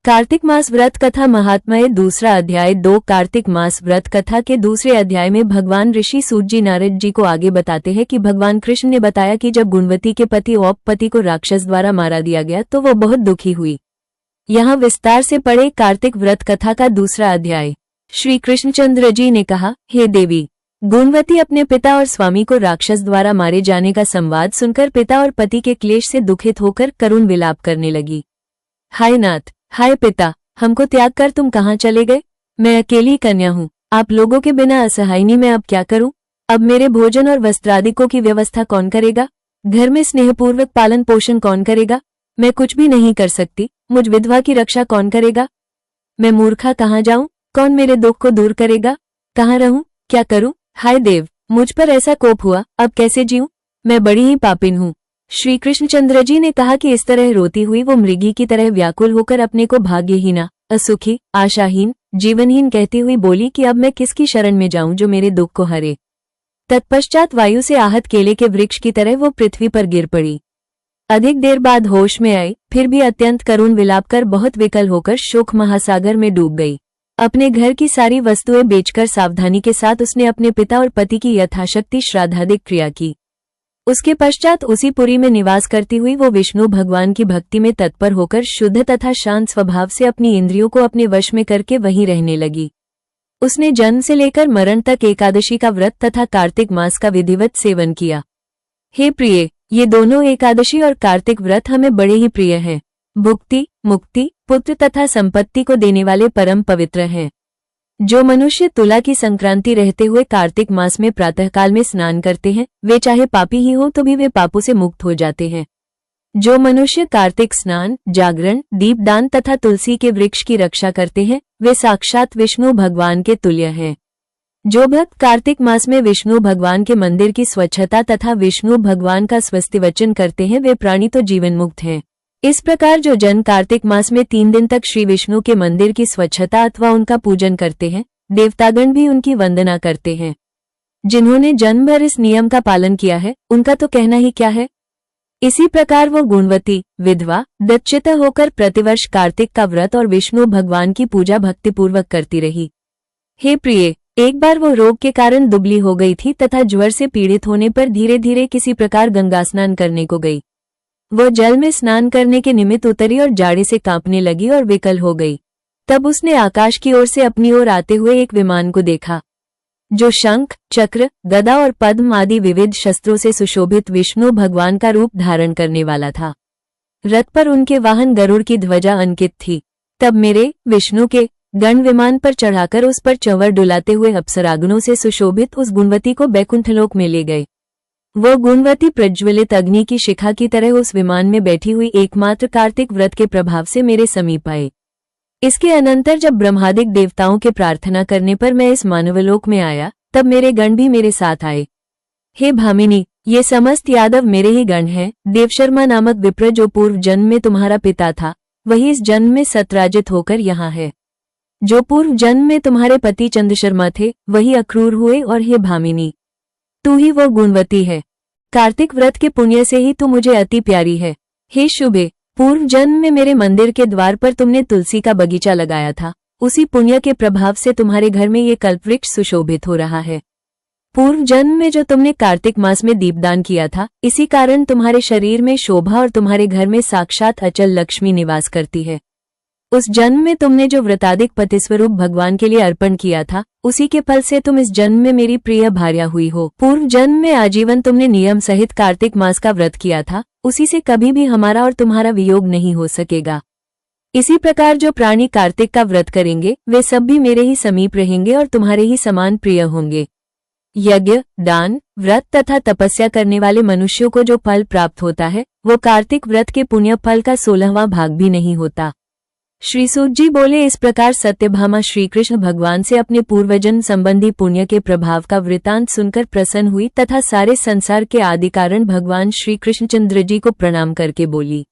कार्तिक मास व्रत कथा महात्म्य दूसरा अध्याय 2। कार्तिक मास व्रत कथा के दूसरे अध्याय में भगवान ऋषि सूत जी नारद जी को आगे बताते हैं कि भगवान कृष्ण ने बताया कि जब गुणवती के पति औपपति को राक्षस द्वारा मारा दिया गया तो वो बहुत दुखी हुई। यहाँ विस्तार से पढ़े कार्तिक व्रत कथा का दूसरा अध्याय। श्री कृष्णचंद्र जी ने कहा, हे देवी, गुणवती अपने पिता और स्वामी को राक्षस द्वारा मारे जाने का संवाद सुनकर पिता और पति के क्लेश से दुखित होकर करुण विलाप करने लगी। हाय नाथ, हाय पिता, हमको त्याग कर तुम कहाँ चले गए? मैं अकेली कन्या हूँ, आप लोगों के बिना असहायनी में अब क्या करूँ? अब मेरे भोजन और वस्त्रादिकों की व्यवस्था कौन करेगा? घर में स्नेहपूर्वक पालन पोषण कौन करेगा? मैं कुछ भी नहीं कर सकती, मुझ विधवा की रक्षा कौन करेगा? मैं मूर्खा कहाँ जाऊँ? कौन मेरे दुख को दूर करेगा? कहाँ रहूँ? क्या करूँ? हाय देव, मुझ पर ऐसा कोप हुआ, अब कैसे जीऊँ? मैं बड़ी ही पापिन हूँ। श्री कृष्णचंद्र जी ने कहा कि इस तरह रोती हुई वो मृगी की तरह व्याकुल होकर अपने को भाग्यहीना, असुखी, आशाहीन, जीवनहीन कहती हुई बोली कि अब मैं किसकी शरण में जाऊं जो मेरे दुख को हरे। तत्पश्चात वायु से आहत केले के वृक्ष की तरह वो पृथ्वी पर गिर पड़ी। अधिक देर बाद होश में आई, फिर भी अत्यंत करुण विलाप कर बहुत विकल होकर शोक महासागर में डूब गई। अपने घर की सारी वस्तुएं बेचकर सावधानी के साथ उसने अपने पिता और पति की यथाशक्ति श्राद्धादिक क्रिया की। उसके पश्चात उसी पुरी में निवास करती हुई वो विष्णु भगवान की भक्ति में तत्पर होकर शुद्ध तथा शांत स्वभाव से अपनी इंद्रियों को अपने वश में करके वहीं रहने लगी। उसने जन्म से लेकर मरण तक एकादशी का व्रत तथा कार्तिक मास का विधिवत सेवन किया। हे प्रिय, ये दोनों एकादशी और कार्तिक व्रत हमें बड़े ही प्रिय हैं। भुक्ति, मुक्ति, पुत्र तथा संपत्ति को देने वाले परम पवित्र हैं। जो मनुष्य तुला की संक्रांति रहते हुए कार्तिक मास में प्रातःकाल में स्नान करते हैं, वे चाहे पापी ही हो तो भी वे पापों से मुक्त हो जाते हैं। जो मनुष्य कार्तिक स्नान, जागरण, दीपदान तथा तुलसी के वृक्ष की रक्षा करते हैं, वे साक्षात विष्णु भगवान के तुल्य हैं। जो भक्त कार्तिक मास में विष्णु भगवान के मंदिर की स्वच्छता तथा विष्णु भगवान का स्वस्ति वचन करते हैं, वे प्राणी तो जीवन मुक्त हैं। इस प्रकार जो जन कार्तिक मास में 3 दिन तक श्री विष्णु के मंदिर की स्वच्छता अथवा उनका पूजन करते हैं, देवतागण भी उनकी वंदना करते हैं। जिन्होंने जन्म भर इस नियम का पालन किया है, उनका तो कहना ही क्या है। इसी प्रकार वो गुणवती विधवा दक्षिता होकर प्रतिवर्ष कार्तिक का व्रत और विष्णु भगवान की पूजा भक्तिपूर्वक करती रही। हे प्रिय, एक बार वो रोग के कारण दुबली हो गई थी तथा ज्वर से पीड़ित होने पर धीरे धीरे किसी प्रकार गंगा स्नान करने को गई। वो जल में स्नान करने के निमित्त उतरी और जाड़े से कांपने लगी और विकल हो गई। तब उसने आकाश की ओर से अपनी ओर आते हुए एक विमान को देखा, जो शंख, चक्र, गदा और पद्म आदि विविध शस्त्रों से सुशोभित विष्णु भगवान का रूप धारण करने वाला था। रथ पर उनके वाहन गरुड़ की ध्वजा अंकित थी। तब मेरे विष्णु के गण विमान पर चढ़ाकर उस पर चंवर डुलाते हुए अप्सरागणों से सुशोभित उस गुणवती को बैकुंठलोक में ले गए। वो गुणवती प्रज्वलित अग्नि की शिखा की तरह उस विमान में बैठी हुई एकमात्र कार्तिक व्रत के प्रभाव से मेरे समीप आए। इसके अनंतर जब ब्रह्मादिक देवताओं के प्रार्थना करने पर मैं इस मानवलोक में आया, तब मेरे गण भी मेरे साथ आए। हे भामिनी, ये समस्त यादव मेरे ही गण हैं। देवशर्मा नामक विप्र जो पूर्व जन्म में तुम्हारा पिता था, वही इस जन्म में सत्राजित होकर यहाँ है। जो पूर्व जन्म में तुम्हारे पति चंद्रशर्मा थे, वही अक्रूर हुए। और हे भामिनी, तू ही वो गुणवती है। कार्तिक व्रत के पुण्य से ही तू मुझे अति प्यारी है। हे शुभे, पूर्व जन्म में मेरे मंदिर के द्वार पर तुमने तुलसी का बगीचा लगाया था। उसी पुण्य के प्रभाव से तुम्हारे घर में ये कल्पवृक्ष सुशोभित हो रहा है। पूर्व जन्म में जो तुमने कार्तिक मास में दीपदान किया था, इसी कारण तुम्हारे शरीर में शोभा और तुम्हारे घर में साक्षात अचल लक्ष्मी निवास करती है। उस जन्म में तुमने जो व्रतादिक पतिस्वरूप भगवान के लिए अर्पण किया था, उसी के फल से तुम इस जन्म में मेरी प्रिय भार्या हुई हो। पूर्व जन्म में आजीवन तुमने नियम सहित कार्तिक मास का व्रत किया था, उसी से कभी भी हमारा और तुम्हारा वियोग नहीं हो सकेगा। इसी प्रकार जो प्राणी कार्तिक का व्रत करेंगे, वे सब भी मेरे ही समीप रहेंगे और तुम्हारे ही समान प्रिय होंगे। यज्ञ, दान, व्रत तथा तपस्या करने वाले मनुष्यों को जो फल प्राप्त होता है, वो कार्तिक व्रत के पुण्य फल का 16वां भाग भी नहीं होता। श्री सूत जी बोले, इस प्रकार सत्यभामा श्री कृष्ण भगवान से अपने पूर्वजन्म संबंधी पुण्य के प्रभाव का वृतांत सुनकर प्रसन्न हुई तथा सारे संसार के आदि कारण भगवान श्री कृष्णचंद्र जी को प्रणाम करके बोली।